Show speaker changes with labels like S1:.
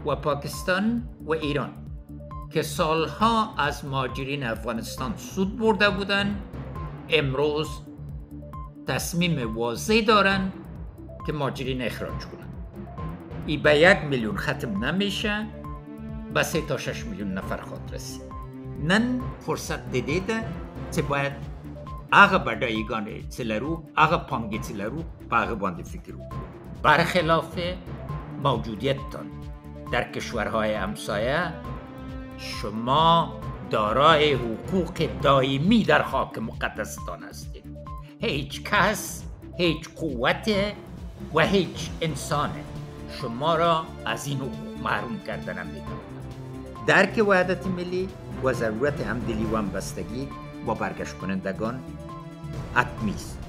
S1: و پاکستان و ایران که سالها از مهاجرین افغانستان سود برده بودند امروز تصمیم واضح دارن که مهاجرین اخراج کنن. این به 1 میلیون ختم نمیشه، به 3 تا 6 میلیون نفر خواهد رسید. نن فرصت دیده که باید هغه بډایګانې چې لرو، هغه پانګې چې لرو په هغه باندې فکر وکړو. برخلاف موجودیتتان در کشورهای همسایه، شما دارای حقوق دائمی در خاک مقدستان هستید. هیچ کس، هیچ قوت و هیچ انسان شما را از این حقوق محروم کردن نمی‌تواند. درک وحدت ملی و ضرورت همدلی و همبستگی با برگشت کنندگان حتمی است.